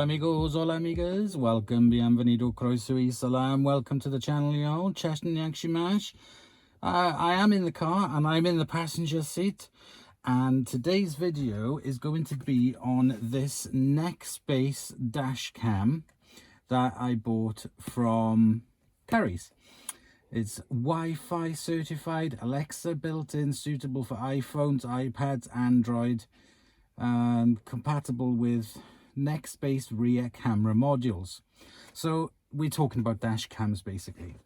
Hola amigos, hola amigas, welcome, bienvenido, croeso y salam, welcome to the channel, y'all. Cheston Yakshimash. I am in the car and I'm in the passenger seat, and today's video is going to be on this NEXTBASE dash cam that I bought from Curry's. It's Wi-Fi certified, Alexa built in, suitable for iPhones, iPads, Android, and compatible with NEXTBASE rear camera modules. So we're talking about dash cams basically.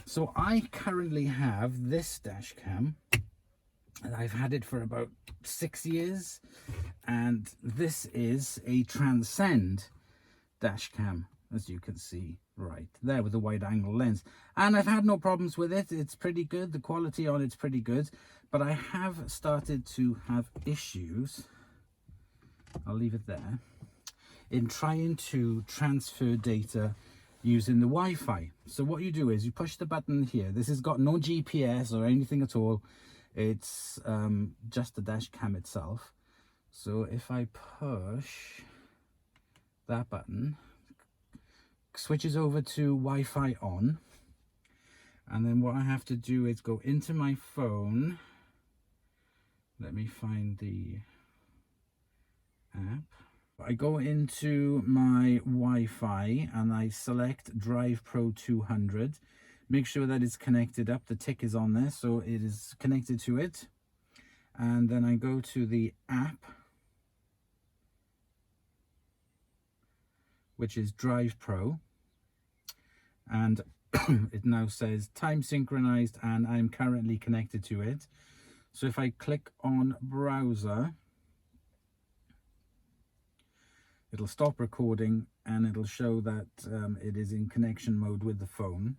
So I currently have this dash cam and I've had it for about 6 years, and this is a Transcend dash cam, as you can see right there with the wide angle lens, and I've had no problems with it. It's pretty good, the quality on it's pretty good, but I have started to have issues, I'll leave it there, in trying to transfer data using the Wi-Fi. So what you do is you push the button here. This has got no GPS or anything at all. It's just the dash cam itself. So if I push that button, switches over to Wi-Fi on, and then what I have to do is go into my phone. Let me find the app. I go into my Wi-Fi and I select Drive Pro 200. Make sure that it's connected up. The tick is on there, so it is connected to it. And then I go to the app, which is Drive Pro. And it now says time synchronized and I'm currently connected to it. So if I click on browser, it'll stop recording and it'll show that it is in connection mode with the phone.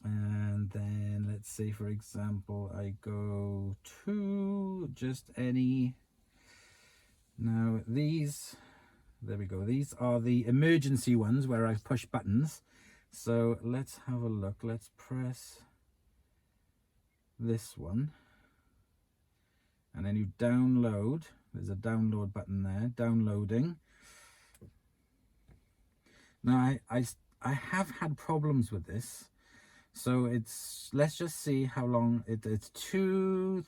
And then let's say, for example, I go to just any. Now these, there we go. These are the emergency ones where I push buttons. So let's have a look. Let's press this one. And then you download. There's a download button there, downloading. Now I have had problems with this, so let's just see how long it's 221.57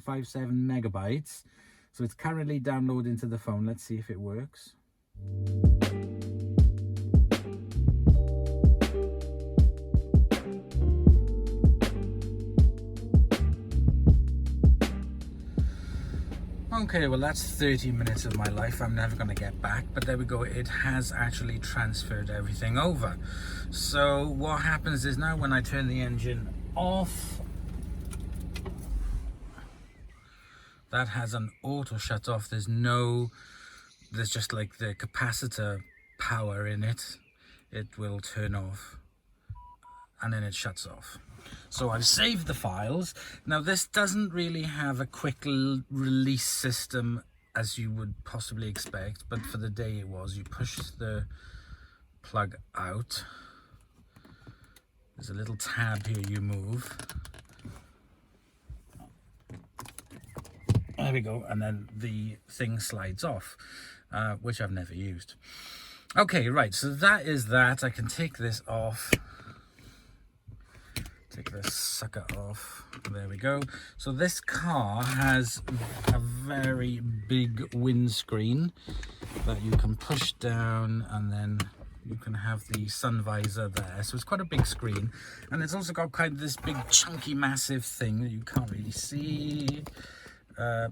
megabytes. So it's currently downloading to the phone. Let's see if it works. Okay, well that's 30 minutes of my life I'm never going to get back, but there we go, it has actually transferred everything over. So what happens is now when I turn the engine off, that has an auto shut off. There's just like the capacitor power in it. It will turn off and then it shuts off. So I've saved the files. Now this doesn't really have a quick release system as you would possibly expect, but for the day it was. You push the plug out. There's a little tab here you move. There we go, and then the thing slides off, which I've never used. Okay, right, so that is that. I can take this off. Take this sucker off. There we go. So this car has a very big windscreen that you can push down, and then you can have the sun visor there. So it's quite a big screen, and it's also got kind of this big chunky massive thing that you can't really see.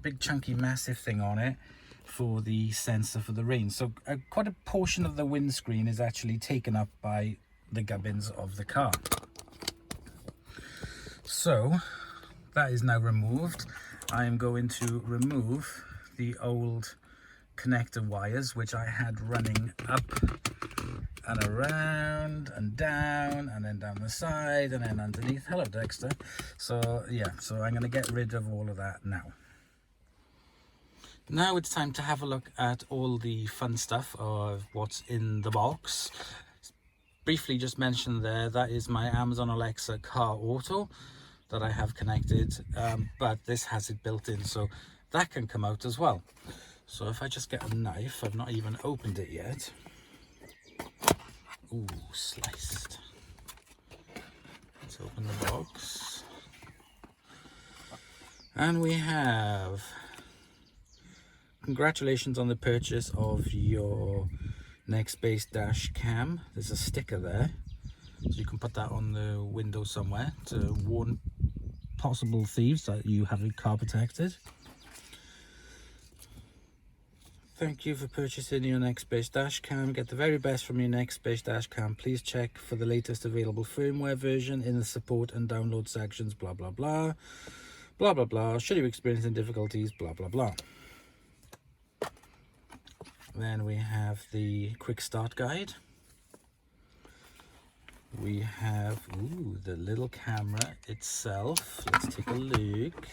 Big chunky massive thing on it for the sensor for the rain. So quite a portion of the windscreen is actually taken up by the gubbins of the car. So that is now removed. I am going to remove the old connector wires which I had running up and around and down and then down the side and then underneath. Hello Dexter. So yeah, so I'm going to get rid of all of that now. Now it's time to have a look at all the fun stuff of what's in the box. Briefly just mentioned there, that is my Amazon Alexa Car Auto that I have connected, but this has it built in, so that can come out as well. So if I just get a knife, I've not even opened it yet. Ooh, sliced. Let's open the box. And we have, congratulations on the purchase of your NEXTBASE dash cam. There's a sticker there, so you can put that on the window somewhere to warn possible thieves that you have your car protected. Thank you for purchasing your NEXTBASE dash cam. Get the very best from your NEXTBASE dash cam. Please check for the latest available firmware version in the support and download sections, blah blah blah, blah blah blah. Should you experience any difficulties, blah blah blah. Then we have the quick start guide. We have the little camera itself. Let's take a look.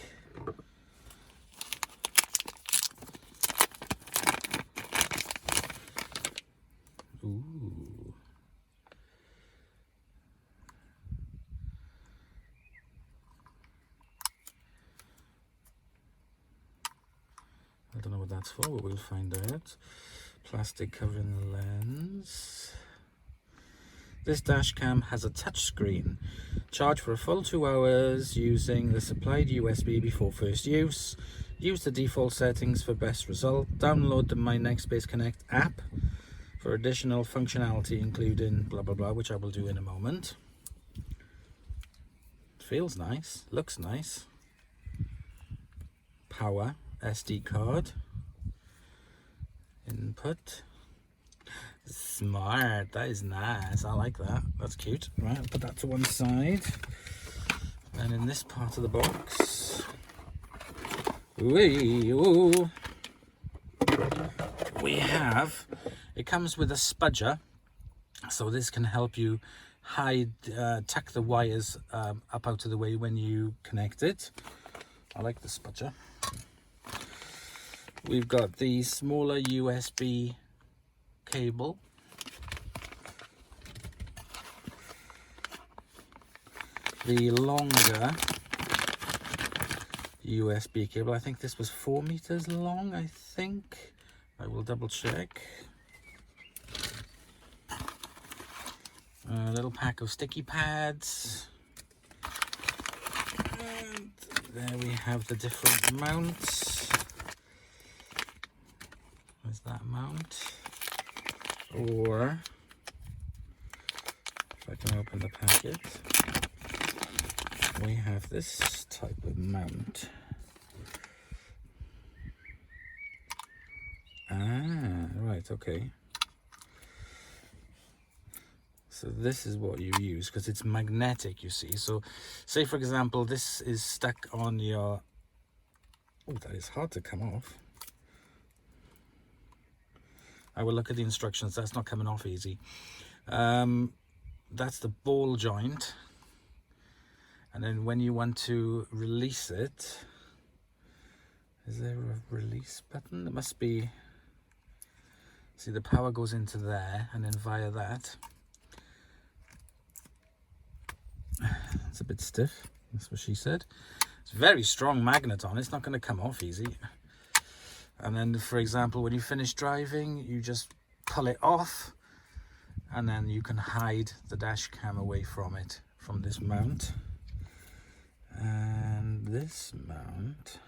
Ooh. I don't know what that's for, but we'll find out. Plastic covering the lens. This dash cam has a touch screen. Charge for a full 2 hours using the supplied USB before first use. Use the default settings for best result. Download the My NEXTBASE Connect app for additional functionality, including blah blah blah, which I will do in a moment. Feels nice, looks nice. Power, SD card, input. Smart, that is nice. I like that. That's cute. Right, I'll put that to one side. And in this part of the box, we have, it comes with a spudger, so this can help you hide, tuck the wires up out of the way when you connect it. I like the spudger. We've got the smaller USB cable. The longer USB cable. I think this was 4 meters long, I think. I will double check. A little pack of sticky pads. And there we have the different mounts. There's that mount. Or, if I can open the packet, we have this type of mount. Ah, right, okay. So this is what you use, because it's magnetic, you see. So say, for example, this is stuck on your... Oh, that is hard to come off. I will look at the instructions. That's not coming off easy. That's the ball joint. And then when you want to release it, is there a release button? There must be. See, the power goes into there, and then via that. It's a bit stiff. That's what she said. It's a very strong magnet on. It's not going to come off easy. And then, for example, when you finish driving, you just pull it off, and then you can hide the dash cam away from it, from this mount. And this mount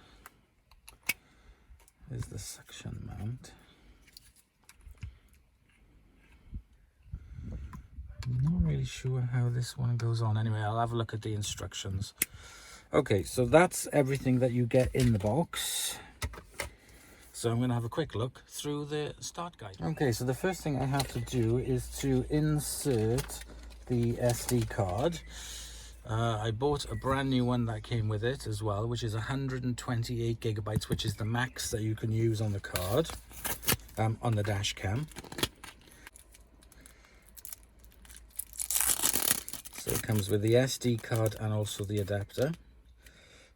is the suction mount. I'm not really sure how this one goes on. Anyway, I'll have a look at the instructions. Okay, so that's everything that you get in the box. So I'm going to have a quick look through the start guide. Okay, so the first thing I have to do is to insert the SD card. I bought a brand new one that came with it as well, which is 128 gigabytes, which is the max that you can use on the card, on the dash cam. So it comes with the SD card and also the adapter.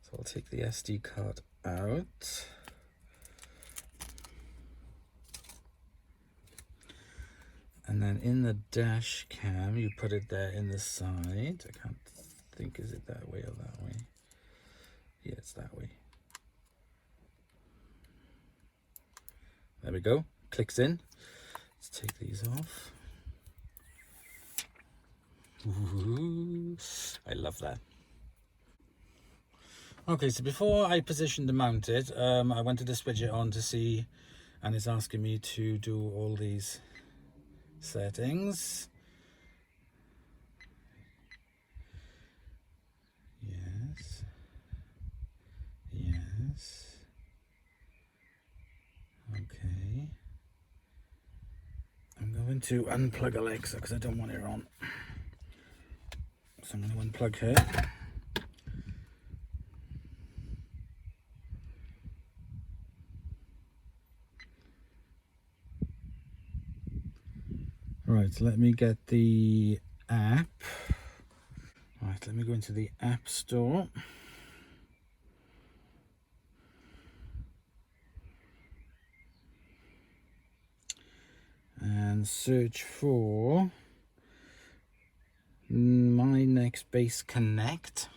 So I'll take the SD card out. And then in the dash cam, you put it there in the side. I can't think, is it that way or that way? Yeah, it's that way. There we go, clicks in. Let's take these off. Ooh, I love that. Okay, so before I positioned to mount it, I wanted to switch it on to see, and it's asking me to do all these settings. Yes. Yes. Okay. I'm going to unplug Alexa because I don't want it on. So I'm going to unplug her. Right, let me get the app. Right, let me go into the App Store. And search for My NEXTBASE Connect.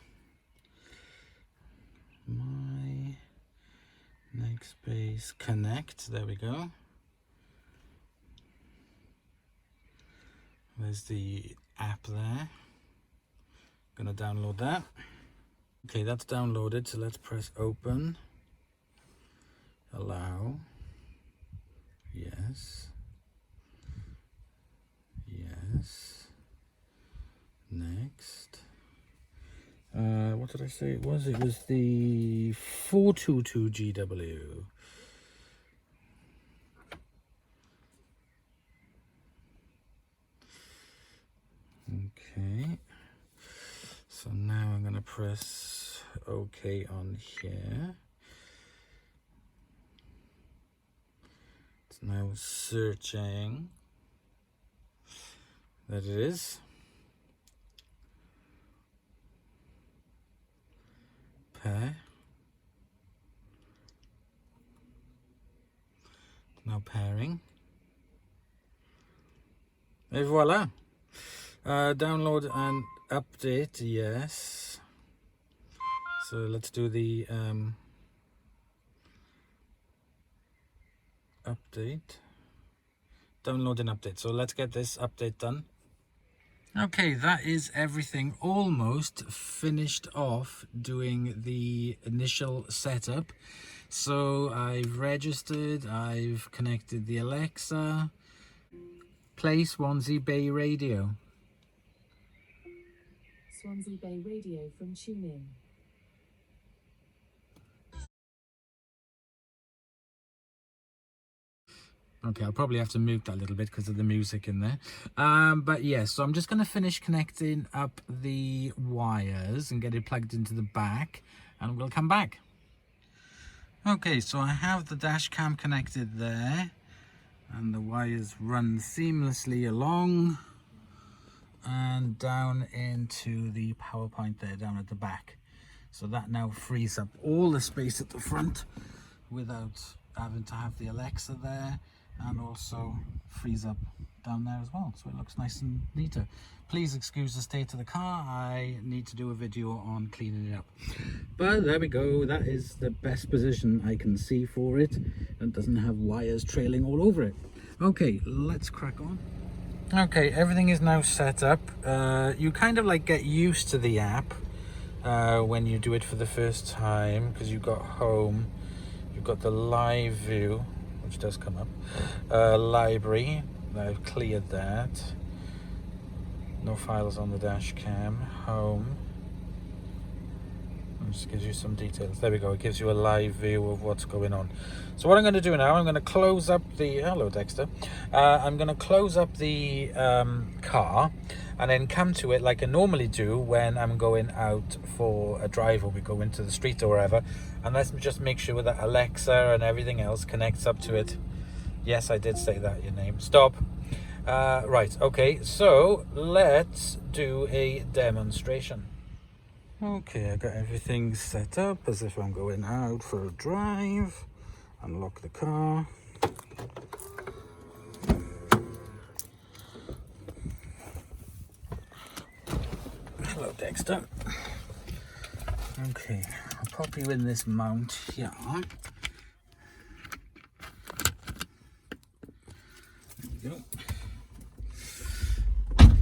My NEXTBASE Connect, there we go. There's the app there. Gonna download that. Okay, that's downloaded, so let's press open. Allow. Yes. Yes. Next. What did I say it was? It was the 422GW. Okay. So now I'm going to press OK on here. It's now searching. That it is. Pair. Now pairing. Et voila. Download and update, yes. So let's do the update. Download and update. So let's get this update done. Okay, that is everything almost finished off doing the initial setup. So I've registered, I've connected the Alexa. Play Swansea Bay Radio. Swansea Bay Radio from TuneIn. Okay, I'll probably have to mute that a little bit because of the music in there. But yes, yeah, so I'm just going to finish connecting up the wires and get it plugged into the back, and we'll come back. Okay, so I have the dash cam connected there, and the wires run seamlessly along and down into the power point there down at the back. So that now frees up all the space at the front without having to have the Alexa there, and also frees up down there as well, so it looks nice and neater. Please excuse the state of the car, I need to do a video on cleaning it up. But there we go, that is the best position I can see for it, and doesn't have wires trailing all over it. Okay, let's crack on. Okay, everything is now set up. You kind of like get used to the app when you do it for the first time, because you've got home, you've got the live view, which does come up, library, I've cleared that, no files on the dash cam, home, it just gives you some details. There we go, it gives you a live view of what's going on. So what I'm going to do now, I'm going to close up the, hello Dexter, I'm going to close up the car and then come to it like I normally do when I'm going out for a drive, or we go into the street or wherever, and let's just make sure that Alexa and everything else connects up to it. Yes, I did say that, your name. Stop. Right, okay, so let's do a demonstration. Okay, I got everything set up as if I'm going out for a drive. Unlock the car. Hello, Dexter. Okay, I'll pop you in this mount here.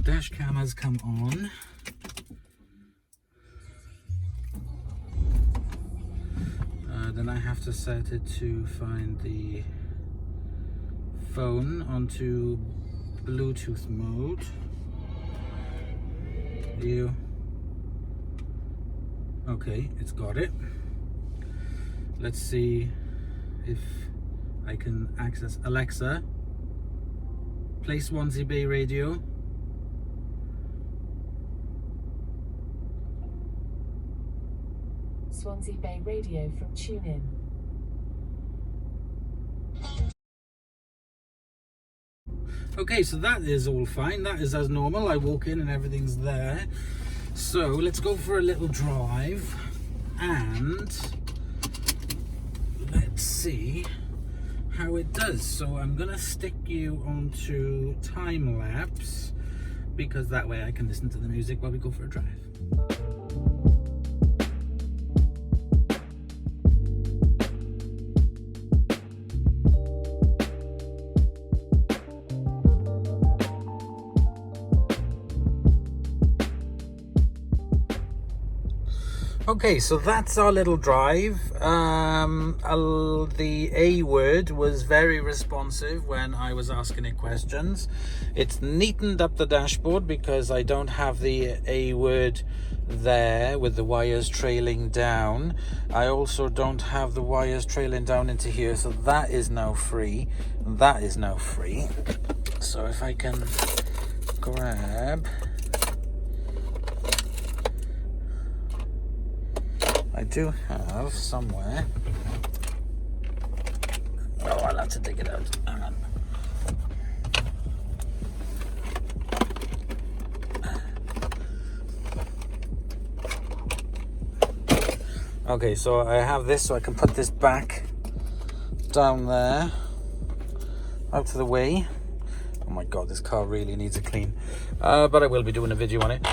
dash cam has come on. Then I have to set it to find the phone onto Bluetooth mode. Okay, it's got it. Let's see if I can access Alexa. Play Swansea Bay Radio. Swansea Bay Radio from TuneIn. Okay, so that is all fine. That is as normal. I walk in and everything's there. So let's go for a little drive and let's see how it does. So I'm gonna stick you onto time lapse because that way I can listen to the music while we go for a drive. Okay, so that's our little drive. The A word was very responsive when I was asking it questions. It's neatened up the dashboard because I don't have the A word there with the wires trailing down. I also don't have the wires trailing down into here, so that is now free. That is now free. So if I can grab... I do have somewhere. Oh, I'll have to dig it out. Hang on. Okay, so I have this, so I can put this back down there, out of the way. Oh my god, this car really needs a clean. But I will be doing a video on it.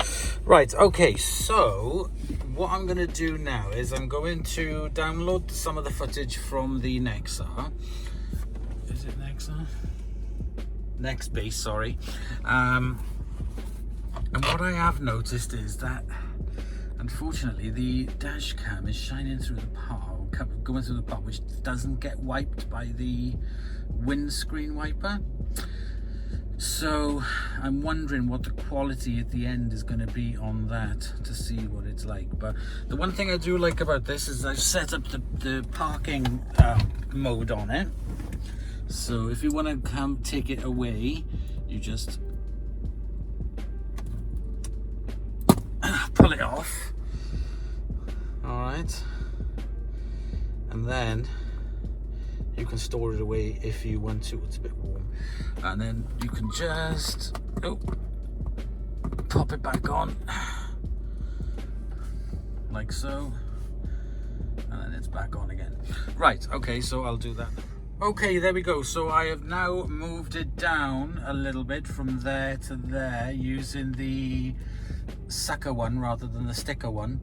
Right, okay, so what I'm going to do now is I'm going to download some of the footage from the Nexa. Is it Nexa? NEXTBASE, sorry. And what I have noticed is that, unfortunately, the dash cam is shining through the part, going through the part, which doesn't get wiped by the windscreen wiper. So I'm wondering what the quality at the end is going to be on that to see what it's like. But the one thing I do like about this is I've set up the parking mode on it. So if you want to take it away, you just pull it off. All right, and then you can store it away if you want to. It's a bit warm. And then you can just pop it back on like so, and then it's back on again. Right, okay, so I'll do that. Okay, there we go. So I have now moved it down a little bit from there to there using the sucker one rather than the sticker one.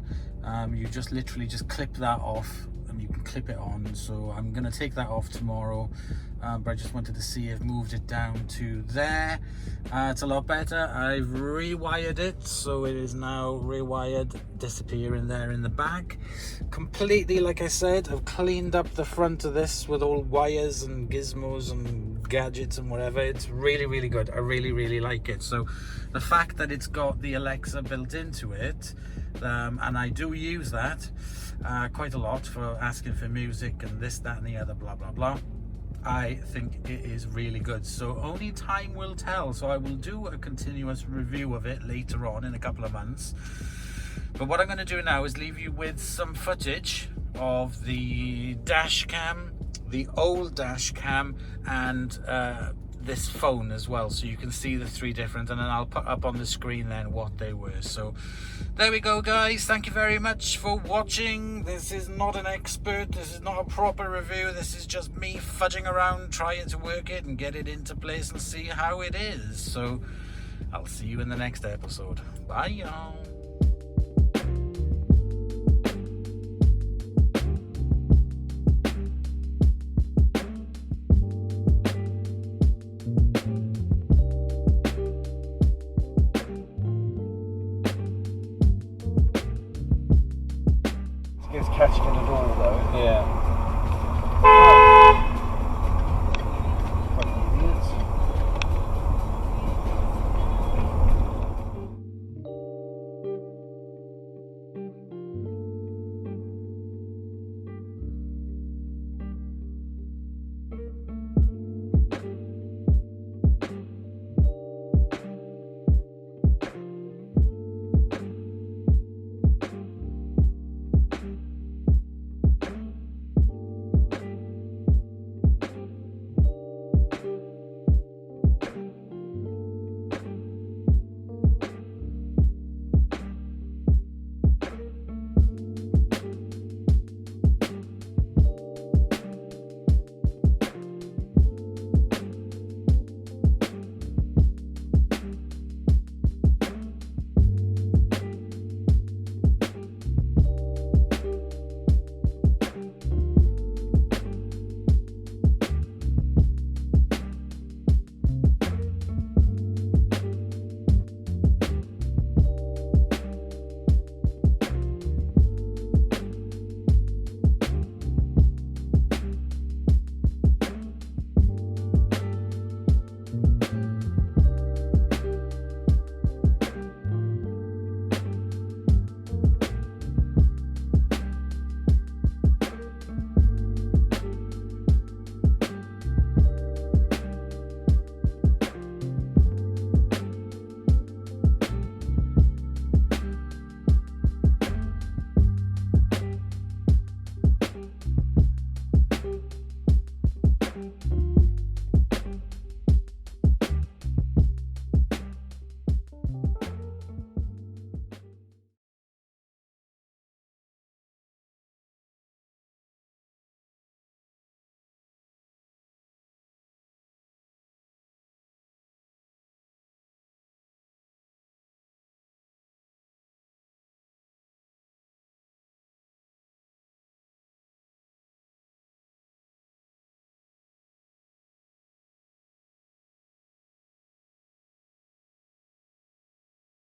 You just literally just clip that off and you can clip it on. So I'm going to take that off tomorrow, but I just wanted to see if moved it down to there. It's a lot better. I've rewired it, so it is now rewired, disappearing there in the back completely. Like I said, I've cleaned up the front of this with all wires and gizmos and gadgets and whatever. It's really, really good. I really, really like it. So the fact that it's got the Alexa built into it, and I do use that quite a lot for asking for music and this, that and the other, blah, blah, blah. I think it is really good. So only time will tell. So I will do a continuous review of it later on in a couple of months. But what I'm going to do now is leave you with some footage of the dash cam, the old dash cam, and this phone as well, so you can see the three different, and then I'll put up on the screen then what they were. So there we go, guys. Thank you very much for watching. This is not an expert, this is not a proper review, this is just me fudging around trying to work it and get it into place and see how it is. So I'll see you in the next episode. Bye, y'all. catching it at all though. Yeah.